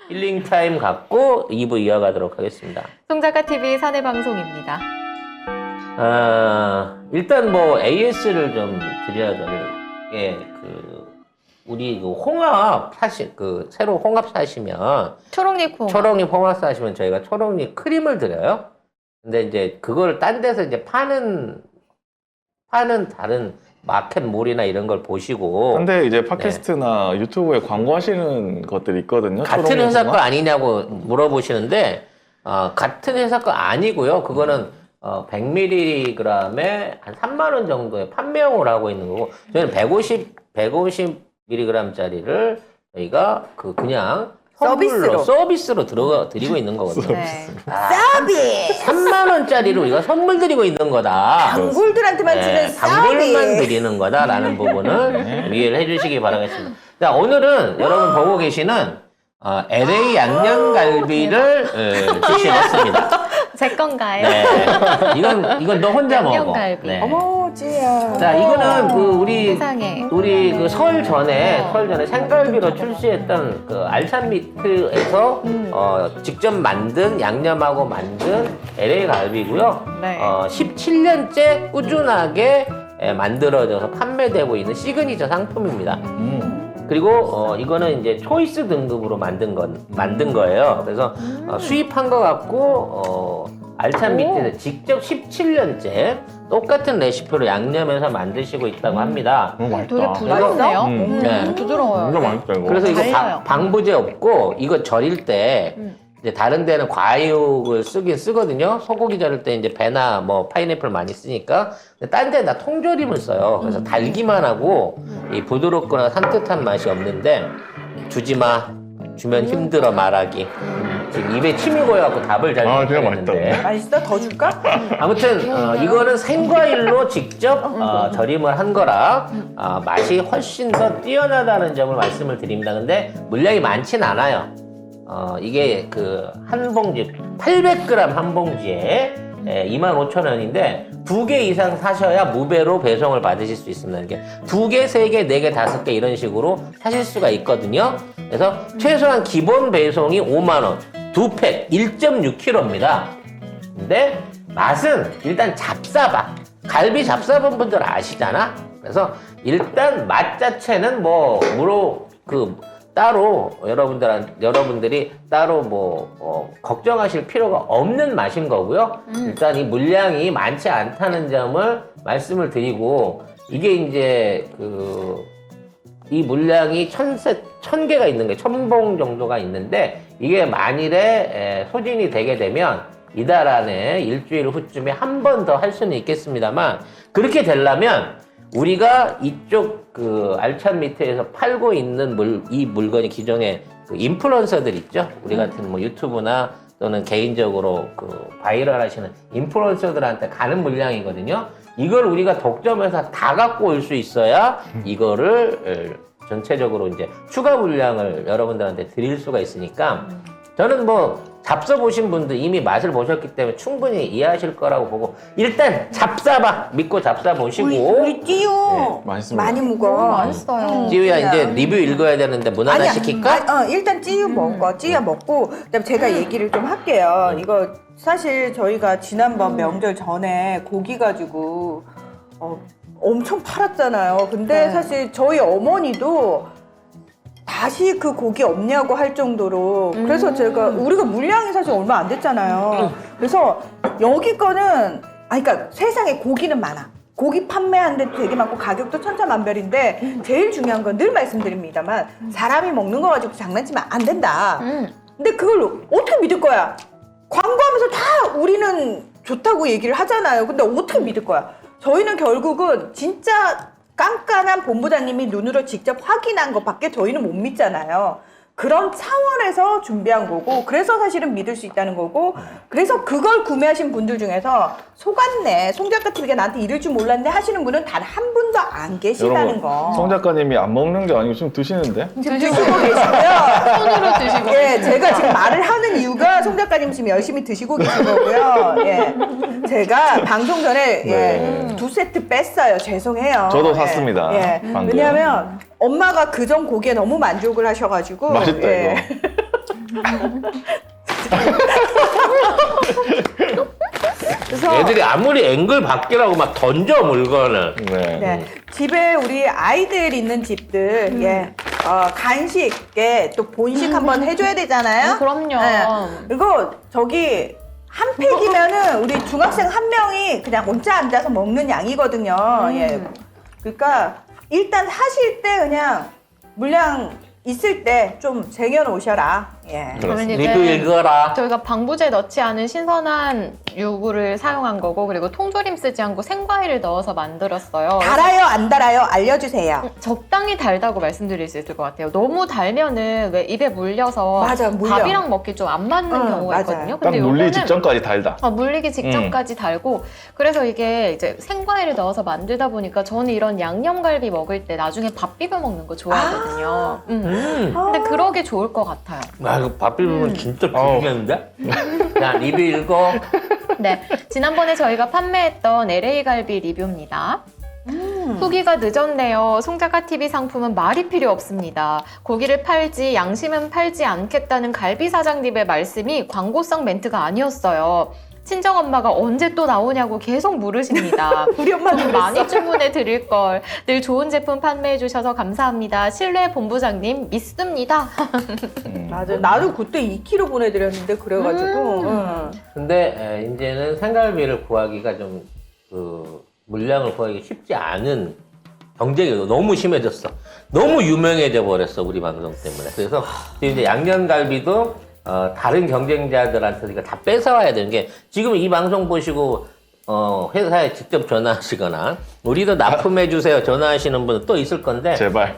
힐링 타임 갖고 2부 이어가도록 하겠습니다. 송작가TV 사내방송입니다. 일단 뭐 AS를 좀 드려야 될 게, 우리 홍합 새로 홍합 사시면, 초록잎 홍합. 초록잎 홍합 사시면 저희가 초록잎 크림을 드려요. 근데 이제 그걸 딴 데서 이제 파는 다른 마켓몰이나 이런 걸 보시고. 근데 이제 팟캐스트나 유튜브에 광고하시는 것들이 있거든요. 같은 회사 거 아니냐고 물어보시는데, 같은 회사 거 아니고요. 그거는 100mg에 한 3만 원 정도의 판매용으로 하고 있는 거고, 저희는 150mg짜리를 저희가 그냥 서비스로 드리고 있는 거거든요. 네. 서비스! 3만 원짜리를 우리가 선물 드리고 있는 거다. 단골들한테만 주는 단골만 서비스! 드리는 거다라는 부분을 이해를 해주시기 바라겠습니다. 자, 오늘은 여러분 보고 계시는 LA 양념갈비를 출시했습니다. 제 건가요? 네. 이건 너 혼자 먹어. 양념갈비. 네. 어머, 찌야. 자, 이거는 우리 세상에. 설 전에 생갈비로 출시했던 알찬 미트에서 직접 만든 양념하고 만든 LA 갈비고요. 네. 17년째 꾸준하게 만들어져서 판매되고 있는 시그니처 상품입니다. 그리고 이거는 이제 초이스 등급으로 만든 거예요. 그래서 수입한 거 갖고 알찬 밑에서 직접 17년째 똑같은 레시피로 양념해서 만드시고 있다고 합니다. 너무 맛있다. 되게 부드럽네요. 네. 부드러워요. 진짜 맛있다 이거. 그래서 이거 달려요. 방부제 없고 이거 절일 때 이제 다른 데는 과육을 쓰거든요. 소고기 절일 때 이제 배나 뭐 파인애플 많이 쓰니까. 근데 딴 데는 다 통조림을 써요. 그래서 달기만 하고 이 부드럽거나 산뜻한 맛이 없는데 주지 마. 주면 힘들어 말하기. 지금 입에 침이 고여갖고 답을 잘 아, 진짜 못하겠는데. 맛있어? 더 줄까? 아무튼 이거는 생과일로 직접 절임을 한 거라 맛이 훨씬 더 뛰어나다는 점을 말씀을 드립니다. 근데 물량이 많진 않아요. 이게 한 봉지 800g 한 봉지에 25,000원인데 2개 이상 사셔야 무배로 배송을 받으실 수 있습니다. 이게 2개, 3개, 4개, 5개 이런 식으로 사실 수가 있거든요. 그래서 최소한 기본 배송이 5만 원, 2팩 1.6kg입니다. 근데 맛은 일단 잡사밥, 갈비 잡사본 분들 아시잖아. 그래서 일단 맛 자체는 따로 여러분들이 따로 걱정하실 필요가 없는 맛인 거고요. 일단 이 물량이 많지 않다는 점을 말씀을 드리고, 이게 이제 이 물량이 1,000개가 있는 게 1,000봉 정도가 있는데, 이게 만일에 소진이 되게 되면 이달 안에 일주일 후쯤에 한 번 더 할 수는 있겠습니다만, 그렇게 되려면 우리가 이쪽 알찬 미트에서 팔고 있는 이 물건이 기존에 인플루언서들 있죠? 우리 같은 유튜브나 또는 개인적으로 바이럴 하시는 인플루언서들한테 가는 물량이거든요. 이걸 우리가 독점해서 다 갖고 올 수 있어야 이거를 전체적으로 이제 추가 물량을 여러분들한테 드릴 수가 있으니까, 저는 잡숴 보신 분들 이미 맛을 보셨기 때문에 충분히 이해하실 거라고 보고, 일단 잡숴봐 믿고 잡숴 보시고. 우리 찌유 맛있습니다. 많이 너무 먹어. 맛있어요. 찌우야 이제 리뷰 읽어야 되는데 문 하나 시킬까? 일단 찌유 먹어. 찌유 먹고, 그다음에 제가 얘기를 좀 할게요. 이거 사실 저희가 지난번 명절 전에 고기 가지고 엄청 팔았잖아요. 근데 네. 사실 저희 어머니도 다시 그 고기 없냐고 할 정도로, 그래서 우리가 물량이 사실 얼마 안 됐잖아요. 그래서 여기 거는, 그러니까 세상에 고기는 많아. 고기 판매하는 데 되게 많고 가격도 천차만별인데, 제일 중요한 건 늘 말씀드립니다만, 사람이 먹는 거 가지고 장난치면 안 된다. 근데 그걸 어떻게 믿을 거야? 광고하면서 다 우리는 좋다고 얘기를 하잖아요. 근데 어떻게 믿을 거야? 저희는 결국은 진짜 깐깐한 본부장님이 눈으로 직접 확인한 것밖에 저희는 못 믿잖아요. 그런 차원에서 준비한 거고, 그래서 사실은 믿을 수 있다는 거고, 그래서 그걸 구매하신 분들 중에서 속았네, 송작가TV가 나한테 이럴 줄 몰랐는데 하시는 분은 단 한 분도 안 계시다는 거. 송 작가님이 안 먹는 게 아니고 지금 드시는데? 드시고 계시고요. 손으로 드시고. 예, 제가 지금 말을 하는 이유가 송 작가님 지금 열심히 드시고 계신 거고요. 예. 제가 방송 전에 네. 2세트 뺐어요. 죄송해요. 저도 예. 샀습니다, 예. 방금. 왜냐하면 엄마가 그전 고기에 너무 만족을 하셔가지고. 맛있다, 예. 이거. 그래서 애들이 아무리 앵글 바뀌라고 막 던져 물건을. 네. 네, 집에 우리 아이들 있는 집들 간식에 또 본식 한번 해줘야 되잖아요. 그럼요. 네. 그리고 저기 한 팩이면은 우리 중학생 한 명이 그냥 혼자 앉아서 먹는 양이거든요. 예. 그러니까 일단 사실 때 그냥 물량 있을 때 좀 쟁여놓으셔라. 예. 그러면 리뷰 읽어라. 저희가 방부제 넣지 않은 신선한 유구를 사용한 거고 그리고 통조림 쓰지 않고 생과일을 넣어서 만들었어요. 달아요, 안 달아요? 알려주세요. 적당히 달다고 말씀드릴 수 있을 것 같아요. 너무 달면은 왜 입에 물려서 맞아, 물려. 밥이랑 먹기 좀 안 맞는 경우가 맞아요. 있거든요. 딱 물리기 직전까지 달다. 물리기 직전까지 달고 그래서 이게 이제 생과일을 넣어서 만들다 보니까 저는 이런 양념갈비 먹을 때 나중에 밥 비벼 먹는 거 좋아하거든요. 근데 그러기 좋을 것 같아요. 아, 이거 밥 비빔은 진짜 비리겠는데? 자, 리뷰 읽어. 네, 지난번에 저희가 판매했던 LA 갈비 리뷰입니다. 후기가 늦었네요. 송작가TV 상품은 말이 필요 없습니다. 고기를 팔지 양심은 팔지 않겠다는 갈비 사장님의 말씀이 광고성 멘트가 아니었어요. 친정엄마가 언제 또 나오냐고 계속 물으십니다. 우리 엄마도 그랬어. 많이 주문해 드릴 걸. 늘 좋은 제품 판매해 주셔서 감사합니다. 신뢰 본부장님 믿습니다. 맞아. 나도 그때 2kg 보내드렸는데 그래가지고. 근데 이제는 생갈비를 구하기가 좀 물량을 구하기 쉽지 않은 경쟁이 너무 심해졌어. 너무 유명해져 버렸어 우리 방송 때문에. 그래서 이제 양념갈비도 다른 경쟁자들한테 우리가 다 뺏어와야 되는 게 지금 이 방송 보시고 회사에 직접 전화하시거나 우리도 납품해 주세요 전화하시는 분은 또 있을 건데 제발.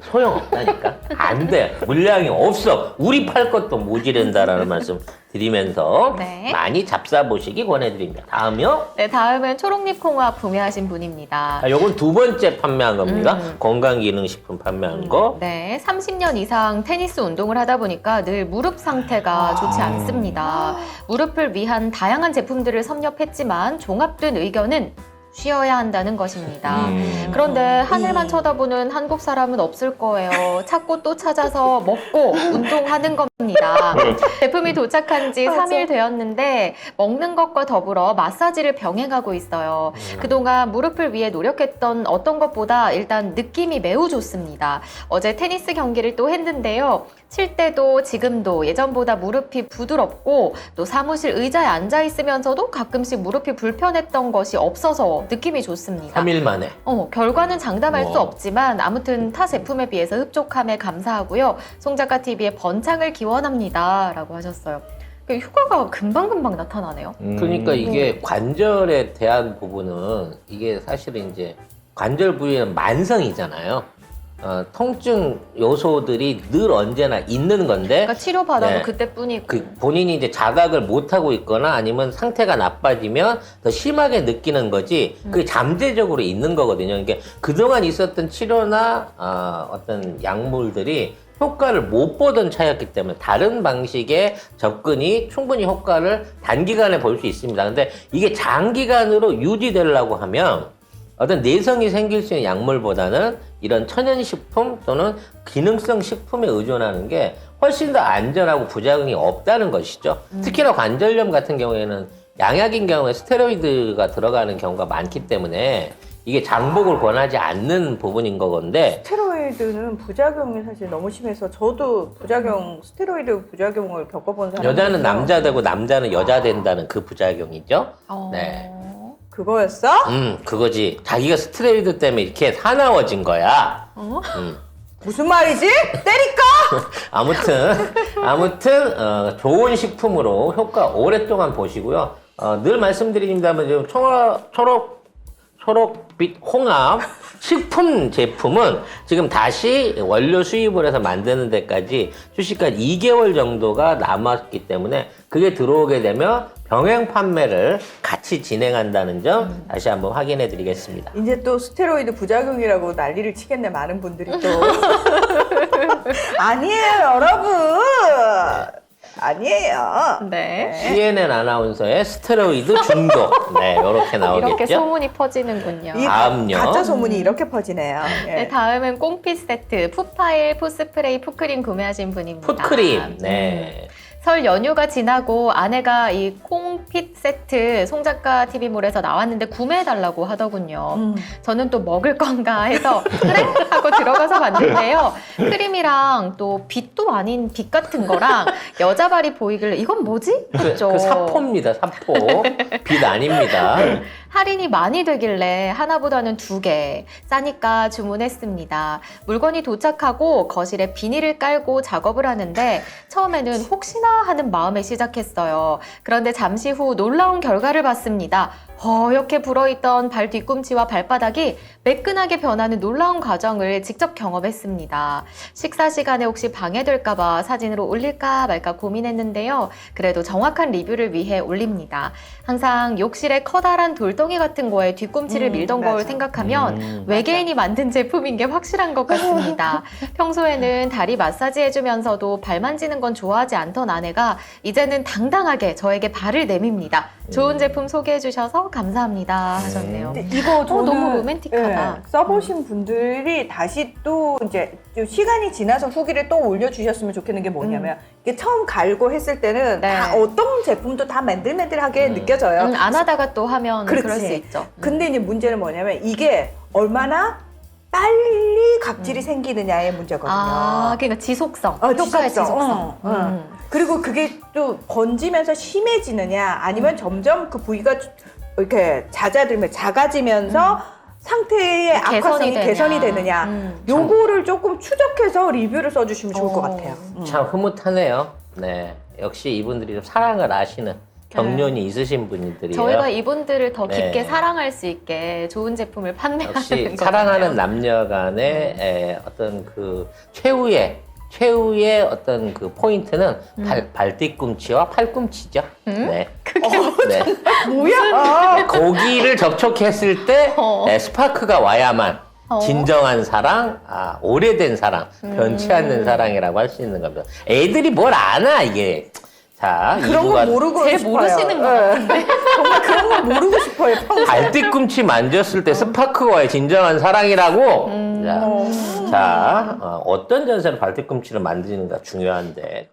소용없다니까. 안 돼. 물량이 없어. 우리 팔 것도 모자란다라는 말씀 드리면서 네. 많이 잡사보시기 권해드립니다. 다음이요? 네, 다음은 초록잎 콩합 구매하신 분입니다. 요건 두 번째 판매한 겁니다. 건강기능식품 판매한 거. 네, 30년 이상 테니스 운동을 하다 보니까 늘 무릎 상태가 좋지 않습니다. 무릎을 위한 다양한 제품들을 섭렵했지만 종합된 의견은 쉬어야 한다는 것입니다. 그런데 하늘만 쳐다보는 한국 사람은 없을 거예요. 찾고 또 찾아서 먹고 운동하는 겁니다. 제품이 도착한 지 3일 되었는데 먹는 것과 더불어 마사지를 병행하고 있어요. 그동안 무릎을 위해 노력했던 어떤 것보다 일단 느낌이 매우 좋습니다. 어제 테니스 경기를 또 했는데요. 칠 때도 지금도 예전보다 무릎이 부드럽고 또 사무실 의자에 앉아 있으면서도 가끔씩 무릎이 불편했던 것이 없어서 느낌이 좋습니다. 3일 만에. 결과는 장담할 수 없지만 아무튼 타 제품에 비해서 흡족함에 감사하고요. 송작가TV의 번창을 기원합니다. 라고 하셨어요. 효과가 금방금방 나타나네요. 그러니까 이게 관절에 대한 부분은 이게 사실은 이제 관절 부위는 만성이잖아요. 통증 요소들이 늘 언제나 있는 건데 그러니까 치료받아도 네. 그때뿐이고. 본인이 이제 자각을 못하고 있거나 아니면 상태가 나빠지면 더 심하게 느끼는 거지 그게 잠재적으로 있는 거거든요. 그러니까 그동안 있었던 치료나 어떤 약물들이 효과를 못 보던 차였기 때문에 다른 방식의 접근이 충분히 효과를 단기간에 볼 수 있습니다. 근데 이게 장기간으로 유지되려고 하면 어떤 내성이 생길 수 있는 약물보다는 이런 천연식품 또는 기능성 식품에 의존하는 게 훨씬 더 안전하고 부작용이 없다는 것이죠. 특히나 관절염 같은 경우에는 양약인 경우에 스테로이드가 들어가는 경우가 많기 때문에 이게 장복을 권하지 않는 부분인 거건데 스테로이드는 부작용이 사실 너무 심해서 저도 스테로이드 부작용을 겪어본 사람이 여자는 있어요. 남자 되고 남자는 여자 된다는 그 부작용이죠. 어... 네. 그거였어? 그거지. 자기가 스테로이드 때문에 이렇게 사나워진 거야. 무슨 말이지? 때릴까? 아무튼 좋은 식품으로 효과 오랫동안 보시고요. 늘 말씀드립니다만 지금 초록빛 홍합 식품 제품은 지금 다시 원료 수입을 해서 만드는 데까지 출시까지 2개월 정도가 남았기 때문에 그게 들어오게 되면 병행 판매를 같이 진행한다는 점 다시 한번 확인해 드리겠습니다. 이제 또 스테로이드 부작용이라고 난리를 치겠네, 많은 분들이 또. 아니에요, 여러분. 아니에요. 네. CNN 아나운서의 스테로이드 중독. 네, 이렇게 나오겠죠. 이렇게 소문이 퍼지는군요. 이 다음요. 가짜 소문이 이렇게 퍼지네요. 예. 네, 다음은 꽁피 세트, 푸파일, 푸스프레이, 푸크림 구매하신 분입니다. 풋크림. 네. 설 연휴가 지나고 아내가 이 콩핏 세트 송작가 TV몰에서 나왔는데 구매해달라고 하더군요. 저는 또 먹을 건가 해서 그래? 하고 들어가서 봤는데요. 크림이랑 또 빛도 아닌 빛 같은 거랑 여자 발이 보이길래 이건 뭐지? 했죠. 그 사포입니다. 사포. 빛 아닙니다. 할인이 많이 되길래 하나보다는 2개 싸니까 주문했습니다. 물건이 도착하고 거실에 비닐을 깔고 작업을 하는데 처음에는 혹시나 하는 마음에 시작했어요. 그런데 잠시 후 놀라운 결과를 봤습니다. 허옇게 불어있던 발 뒤꿈치와 발바닥이 매끈하게 변하는 놀라운 과정을 직접 경험했습니다. 식사 시간에 혹시 방해될까봐 사진으로 올릴까 말까 고민했는데요. 그래도 정확한 리뷰를 위해 올립니다. 항상 욕실에 커다란 돌덩이 같은 거에 뒤꿈치를 밀던 걸 맞아. 생각하면 외계인이 만든 제품인 게 확실한 것 같습니다. 평소에는 다리 마사지 해주면서도 발 만지는 건 좋아하지 않던 아내가 이제는 당당하게 저에게 발을 내밉니다. 좋은 제품 소개해 주셔서 감사합니다 하셨네요. 근데 이거 저는 너무 로맨틱하다. 써보신 분들이 다시 또 이제 좀 시간이 지나서 후기를 또 올려주셨으면 좋겠는 게 뭐냐면 이게 처음 갈고 했을 때는 네. 다 어떤 제품도 다 맨들맨들하게 느껴져요. 안 하다가 또 하면 그렇지. 그럴 수 있죠. 근데 이제 문제는 뭐냐면 이게 얼마나 빨리 각질이 생기느냐의 문제거든요. 아, 그러니까 지속성. 효과의 지속성. 그리고 그게 또 번지면서 심해지느냐 아니면 점점 그 부위가 이렇게 작아지면서 상태의 악화성이 개선이 되느냐 요거를 조금 추적해서 리뷰를 써주시면 좋을 것 같아요. 참 흐뭇하네요. 네. 역시 이분들이 좀 사랑을 아시는 경륜이 있으신 분들이에요. 저희가 이분들을 더 깊게 네. 사랑할 수 있게 좋은 제품을 판매하는 역시 거잖아요. 사랑하는 남녀 간의 어떤 그 최후의 어떤 그 포인트는 발뒤꿈치와 팔꿈치죠. 네. 네. 뭐야? 고기를 접촉했을 때 스파크가 와야만 진정한 사랑, 오래된 사랑, 변치 않는 사랑이라고 할 수 있는 겁니다. 애들이 뭘 아나 이게. 자, 그런 거 모르고 제일 싶어요. 모르시는 것 같은데. 정말 그런 거 모르고 싶어요. 평소에. 발뒤꿈치 만졌을 때 스파크와의 진정한 사랑이라고. 자, 어떤 전세로 발뒤꿈치를 만드는가 중요한데.